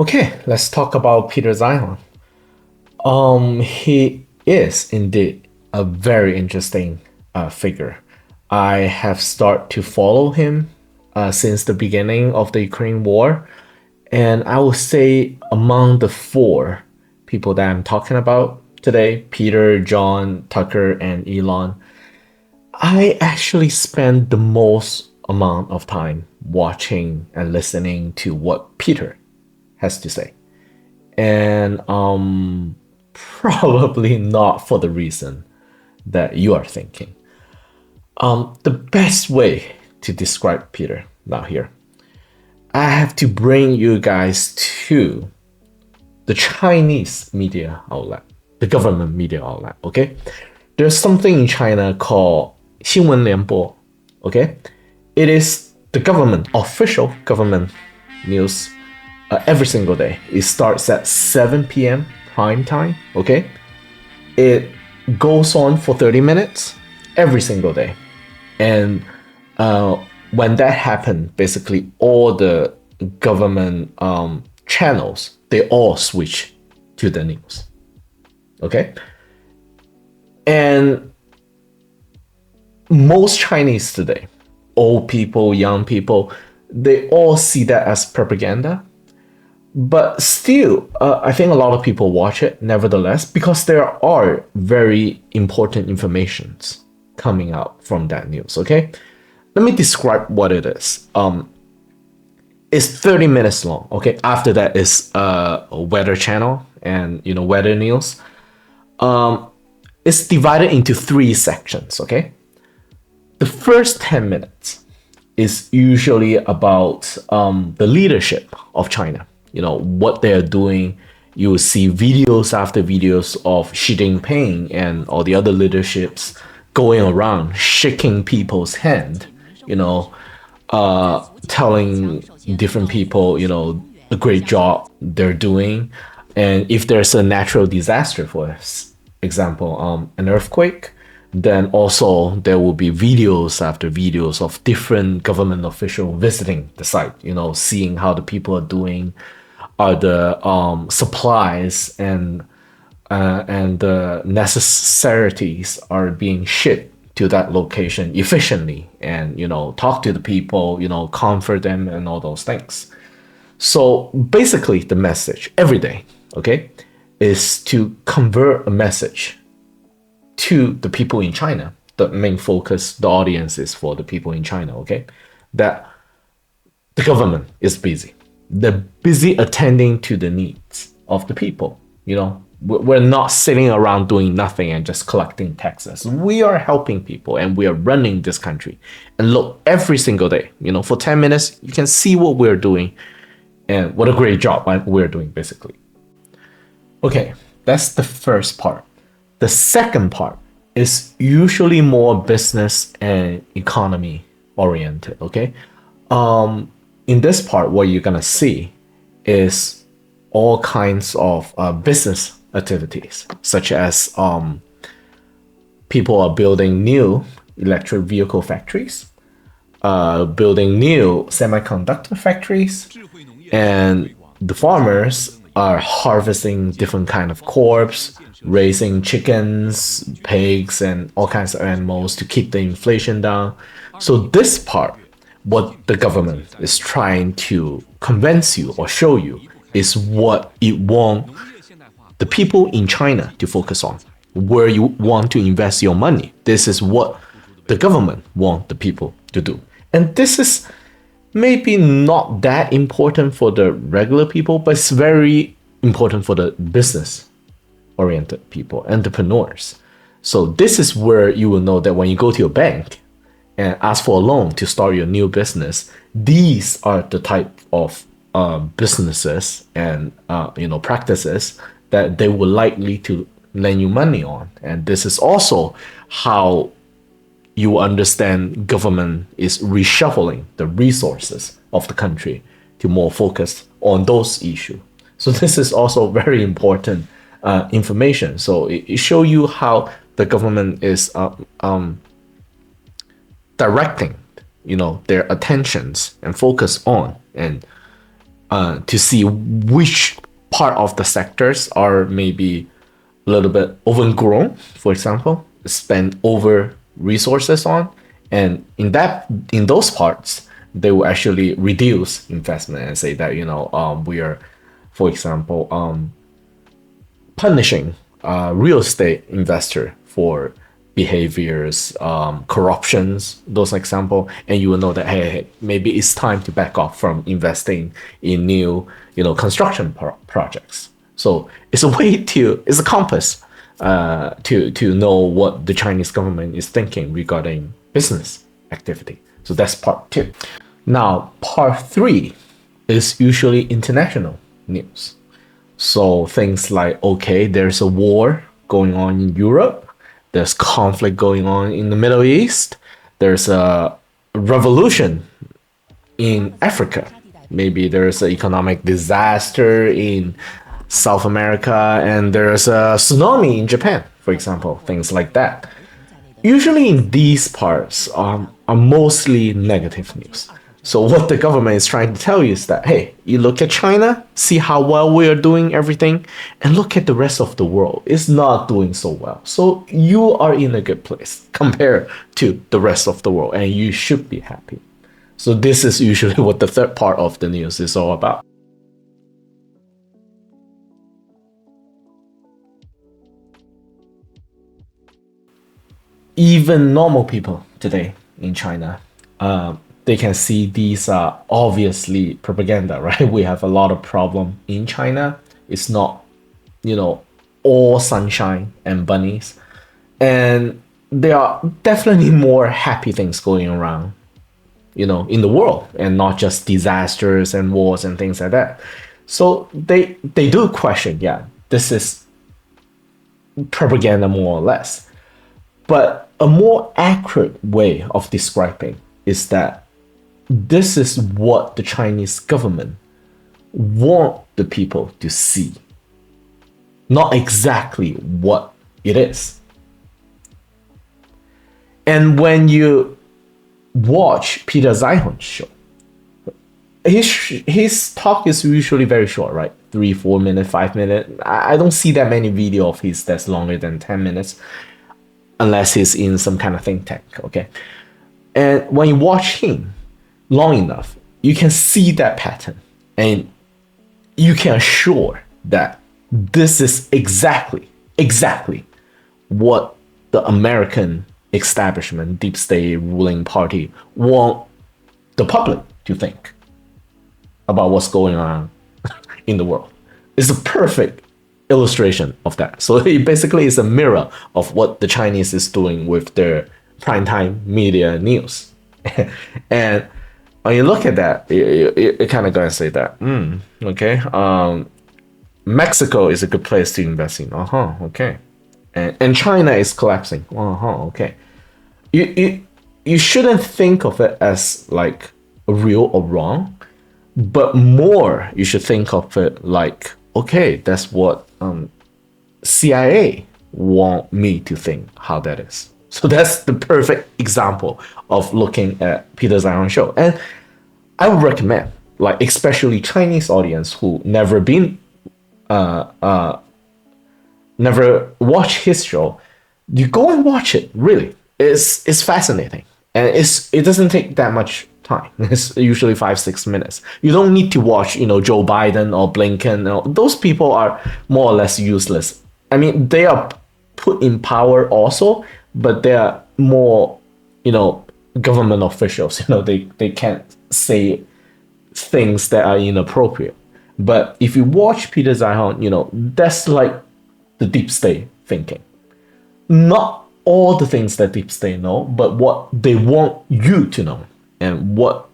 Okay, let's talk about Peter Zeihan. He is indeed a very interesting figure. I have started to follow him since the beginning of the Ukraine war, and I would say among the four people that I'm talking about today, Peter, John, Tucker, and Elon, I actually spend the most amount of time watching and listening to what Peter has to say. And probably not for the reason that you are thinking. The best way to describe Peter now here, I have to bring you guys to the Chinese media outlet, the government media outlet, okay? There's something in China called 新闻联播, okay? It is the government, official government news every single day. It starts at 7 p.m. prime time, okay? It goes on for 30 minutes every single day. And when that happened, basically all the government channels, they all switch to the news, okay? And most Chinese today, old people, young people, they all see that as propaganda. But still, I think a lot of people watch it nevertheless because there are very important informations coming out from that news, okay? Let me describe what it is. It's 30 minutes long, okay? After that is a weather channel and, weather news. It's divided into three sections, okay? The first 10 minutes is usually about the leadership of China. What they're doing. You will see videos after videos of Xi Jinping and all the other leaderships going around shaking people's hand, telling different people, a great job they're doing. And if there's a natural disaster, for example, an earthquake, then also there will be videos after videos of different government officials visiting the site, seeing how the people are doing, are the supplies and the necessities are being shipped to that location efficiently, and talk to the people, comfort them and all those things. So basically the message every day, okay, is to convert a message to the people in China. The main focus, the audience is for the people in China, okay, that the government is busy. They're busy attending to the needs of the people. We're not sitting around doing nothing and just collecting taxes. We are helping people and we are running this country. And look, every single day, for 10 minutes, you can see what we're doing and what a great job we're doing, basically. Okay, that's the first part. The second part is usually more business and economy oriented, okay? In this part, what you're gonna see is all kinds of business activities, such as people are building new electric vehicle factories, building new semiconductor factories, and the farmers are harvesting different kind of crops, raising chickens, pigs, and all kinds of animals to keep the inflation down. So this part, what the government is trying to convince you or show you is what it wants the people in China to focus on, where you want to invest your money. This is what the government wants the people to do. And this is maybe not that important for the regular people, but it's very important for the business-oriented people, entrepreneurs. So this is where you will know that when you go to your bank and ask for a loan to start your new business, these are the type of businesses and practices that they will likely to lend you money on. And this is also how you understand government is reshuffling the resources of the country to more focus on those issues. So this is also very important information. So it shows you how the government is directing, their attentions and focus on and to see which part of the sectors are maybe a little bit overgrown, for example, spend over resources on, and in those parts, they will actually reduce investment and say that we are, for example, punishing real estate investor for behaviors, corruptions, those example, and you will know that hey, maybe it's time to back off from investing in new, construction projects. So it's a way it's a compass to know what the Chinese government is thinking regarding business activity. So that's part two. Now, part three is usually international news. So things like, okay, there's a war going on in Europe, there's conflict going on in the Middle East, there's a revolution in Africa, maybe there's an economic disaster in South America, and there's a tsunami in Japan, for example, things like that. Usually in these parts are mostly negative news. So what the government is trying to tell you is that, hey, you look at China, see how well we are doing everything, and look at the rest of the world. It's not doing so well. So you are in a good place compared to the rest of the world, and you should be happy. So this is usually what the third part of the news is all about. Even normal people today in China, they can see these are obviously propaganda, right? We have a lot of problem in China. It's not, you know, all sunshine and bunnies, and there are definitely more happy things going around, in the world, and not just disasters and wars and things like that. So they do question, yeah, this is propaganda more or less. But a more accurate way of describing is that this is what the Chinese government want the people to see, not exactly what it is. And when you watch Peter Zeihan's show, his talk is usually very short, right? 3 4 minutes, 5 minutes. I don't see that many video of his that's longer than 10 minutes, unless he's in some kind of think tank. Okay, and when you watch him long enough, you can see that pattern, and you can assure that this is exactly what the American establishment, deep state ruling party want the public to think about what's going on in the world. It's a perfect illustration of that. So it basically is a mirror of what the Chinese is doing with their primetime media news. And when you look at that, you kind of gonna say that, okay, Mexico is a good place to invest in. Okay. And China is collapsing. Okay. You shouldn't think of it as like real or wrong, but more you should think of it like, okay, that's what CIA want me to think how that is. So that's the perfect example of looking at Peter Zeihan's show. And I would recommend, like, especially Chinese audience who never watched his show, you go and watch it. Really, it's fascinating, and it doesn't take that much time. It's usually 5 6 minutes. You don't need to watch, Joe Biden or Blinken. Those people are more or less useless. I mean, they are put in power also, but they are more, government officials. They can't say things that are inappropriate. But if you watch Peter Zeihan, that's like the deep state thinking. Not all the things that deep state know, but what they want you to know and what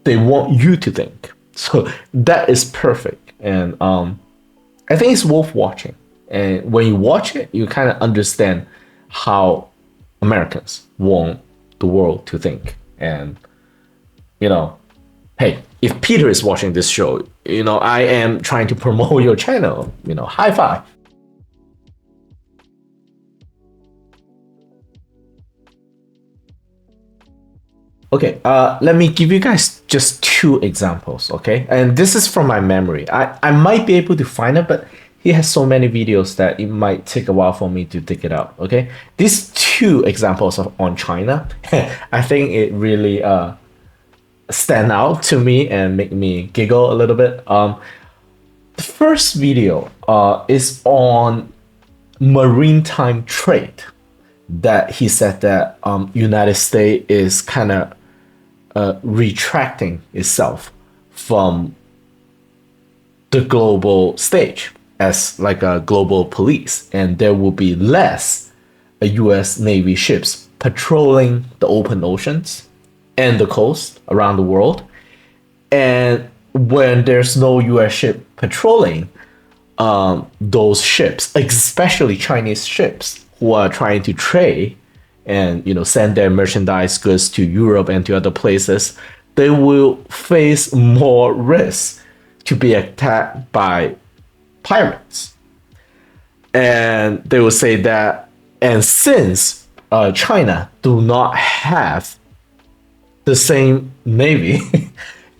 they want you to think. So that is perfect. And I think it's worth watching. And when you watch it, you kind of understand how Americans want the world to think. And, hey, if Peter is watching this show, I am trying to promote your channel, high five. Okay, let me give you guys just two examples, okay? And this is from my memory. I might be able to find it, but he has so many videos that it might take a while for me to dig it out, okay? These two examples of on China, I think it really stand out to me and make me giggle a little bit. The first video is on maritime trade that he said that United States is kind of retracting itself from the global stage as like a global police, and there will be less U.S. Navy ships patrolling the open oceans and the coast around the world. And when there's no U.S. ship patrolling, those ships, especially Chinese ships who are trying to trade and send their merchandise goods to Europe and to other places, they will face more risk to be attacked by pirates. And they will say that, and since China do not have the same navy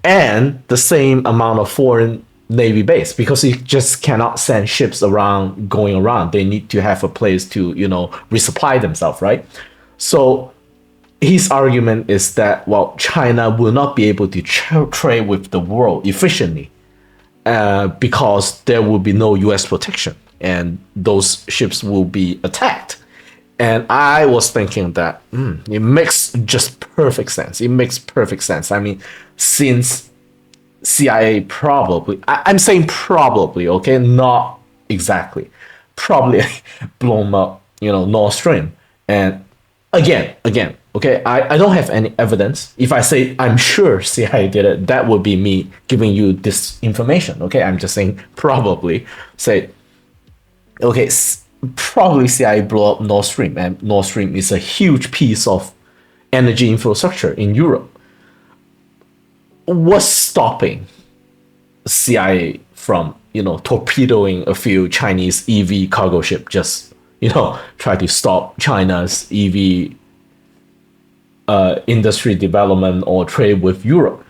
and the same amount of foreign navy base, because you just cannot send ships around going around, they need to have a place to resupply themselves, right? So his argument is that, well, China will not be able to trade with the world efficiently because there will be no US protection and those ships will be attacked. And I was thinking that it makes just perfect sense. It makes perfect sense. I mean, since CIA probably, I'm saying probably, okay, not exactly, probably blown up, Nord Stream. And again, okay, I don't have any evidence. If I say I'm sure CIA did it, that would be me giving you this information, okay? I'm just saying probably. Say, okay, probably CIA blew up Nord Stream, and Nord Stream is a huge piece of energy infrastructure in Europe. What's stopping CIA from, torpedoing a few Chinese EV cargo ship, just, try to stop China's EV industry development or trade with Europe?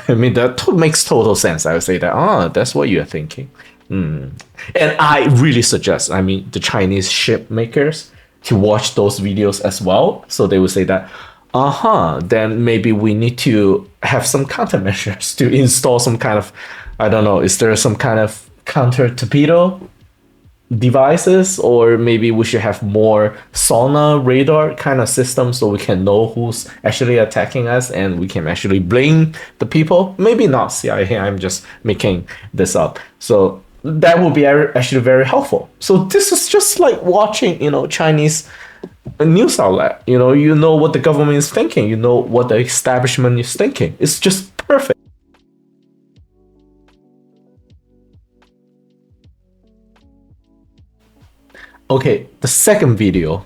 I mean, that makes total sense. I would say that, that's what you're thinking. And I really suggest, the Chinese ship makers to watch those videos as well. So they would say that, then maybe we need to have some countermeasures to install some kind of, I don't know, is there some kind of counter torpedo devices, or maybe we should have more sonar radar kind of system so we can know who's actually attacking us and we can actually blame the people. Maybe not CIA, I'm just making this up. So that would be actually very helpful. So this is just like watching, Chinese news outlet. You know what the government is thinking. You know what the establishment is thinking. It's just perfect. Okay, the second video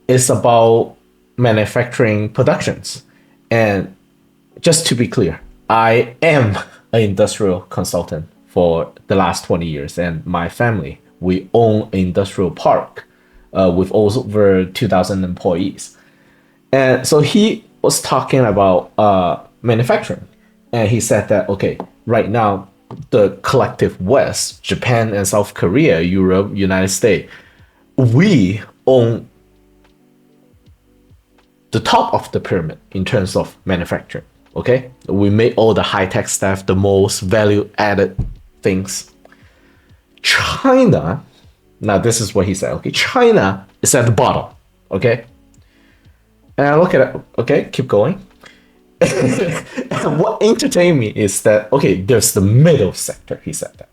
is about manufacturing productions. And just to be clear, I am an industrial consultant for the last 20 years, and my family, we own an industrial park with over 2,000 employees. And so he was talking about manufacturing, and he said that, okay, right now, the collective West, Japan and South Korea, Europe, United States, we own the top of the pyramid in terms of manufacturing. Okay, we make all the high-tech stuff, the most value-added things. China, now this is what he said. Okay, China is at the bottom. Okay, and I look at it. Okay, keep going. And what entertained me is that, okay, there's the middle sector. He said that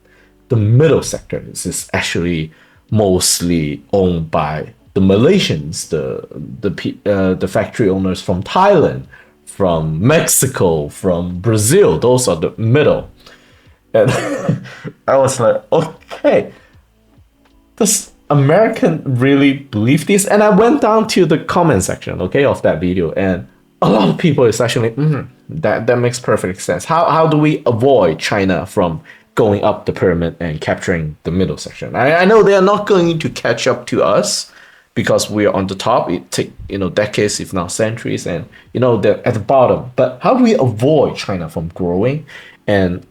the middle sector is actually mostly owned by the Malaysians, the factory owners from Thailand, from Mexico, from Brazil. Those are the middle. And I was like, okay, does American really believe this? And I went down to the comment section, okay, of that video, and a lot of people is actually, that makes perfect sense. How do we avoid China from going up the pyramid and capturing the middle section? I know they are not going to catch up to us because we're on the top. It take decades, if not centuries, and they're at the bottom. But how do we avoid China from growing and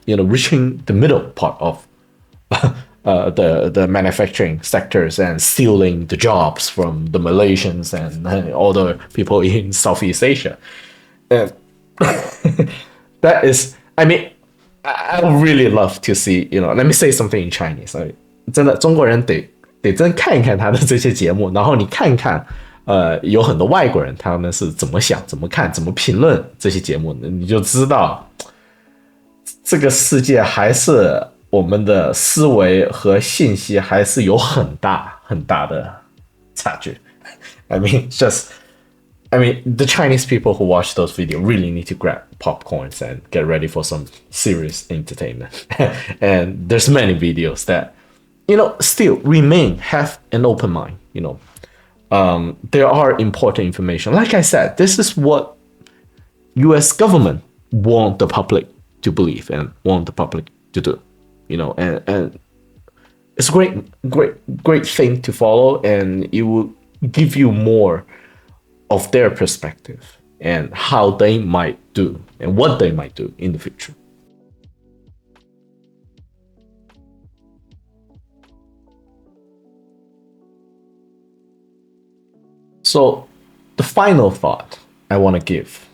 reaching the middle part of the manufacturing sectors and stealing the jobs from the Malaysians and all the people in Southeast Asia? And that is, I mean, I would really love to see, let me say something in Chinese. 真的，中国人得真看一看他的这些节目，然后你看看，有很多外国人他们是怎么想、怎么看、怎么评论这些节目的，你就知道这个世界还是我们的思维和信息还是有很大很大的差距。I mean, the Chinese people who watch those videos really need to grab popcorns and get ready for some serious entertainment. And there's many videos that, still have an open mind. There are important information. Like I said, this is what U.S. government want the public to believe and want the public to do. And it's a great thing to follow, and it will give you more of their perspective and how they might do and what they might do in the future. So the final thought I want to give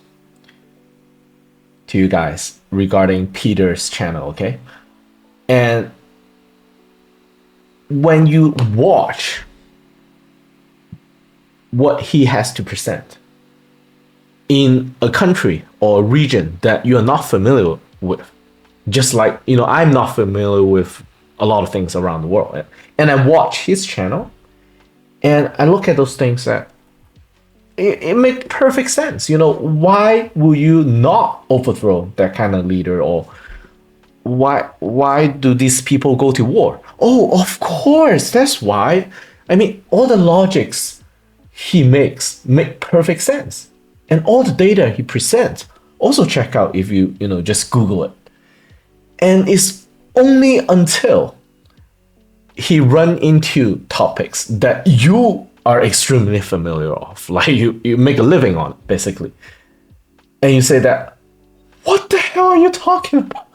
to you guys regarding Peter's channel, okay? And when you watch what he has to present in a country or a region that you're not familiar with, just like, I'm not familiar with a lot of things around the world. And I watch his channel and I look at those things that it makes perfect sense. Why will you not overthrow that kind of leader, or why do these people go to war? Oh, of course, that's why. I mean, all the logics he make perfect sense, and all the data he presents. Also, check out if you just Google it. And it's only until he run into topics that you are extremely familiar of, like you make a living on it, basically, and you say that, what the hell are you talking about?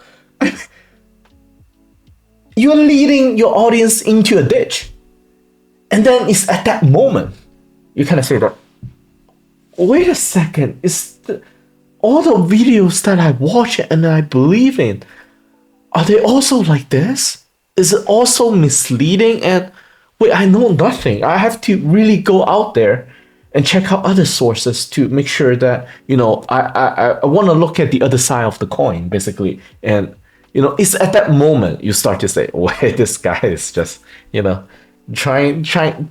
You're leading your audience into a ditch, and then it's at that moment you kind of say that, wait a second, all the videos that I watch and I believe in, are they also like this? Is it also misleading? And wait, I know nothing. I have to really go out there and check out other sources to make sure that, I want to look at the other side of the coin, basically. And, it's at that moment you start to say, wait, this guy is just, trying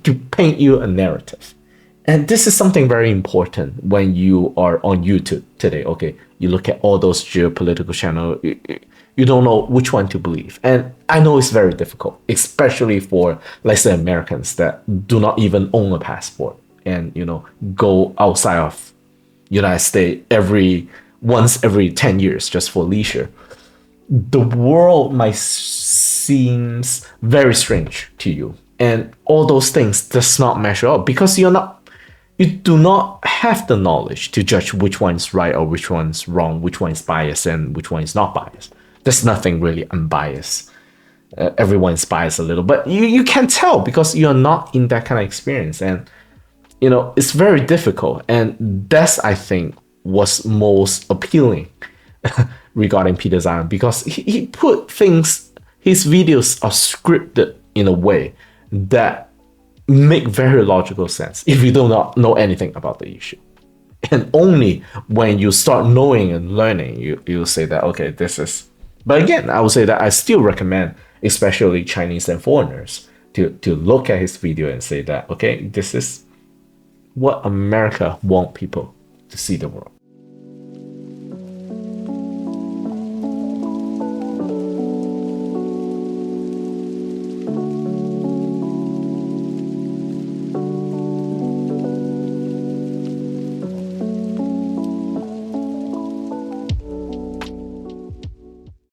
to paint you a narrative. And this is something very important when you are on YouTube today, okay? You look at all those geopolitical channels, you don't know which one to believe. And I know it's very difficult, especially for, let's say, Americans that do not even own a passport and, go outside of United States once every 10 years just for leisure. The world might seems very strange to you. And all those things does not measure up because you do not have the knowledge to judge which one's right or which one's wrong, which one is biased and which one is not biased. There's nothing really unbiased. Everyone's biased a little, but you can tell because you're not in that kind of experience. And, it's very difficult. And that's, I think, what's most appealing regarding Peter Zeihan, because he put things, his videos are scripted in a way that make very logical sense if you do not know anything about the issue. And only when you start knowing and learning, you'll say that, okay, this is... But again, I would say that I still recommend, especially Chinese and foreigners, to look at his video and say that, okay, this is what America want people to see the world.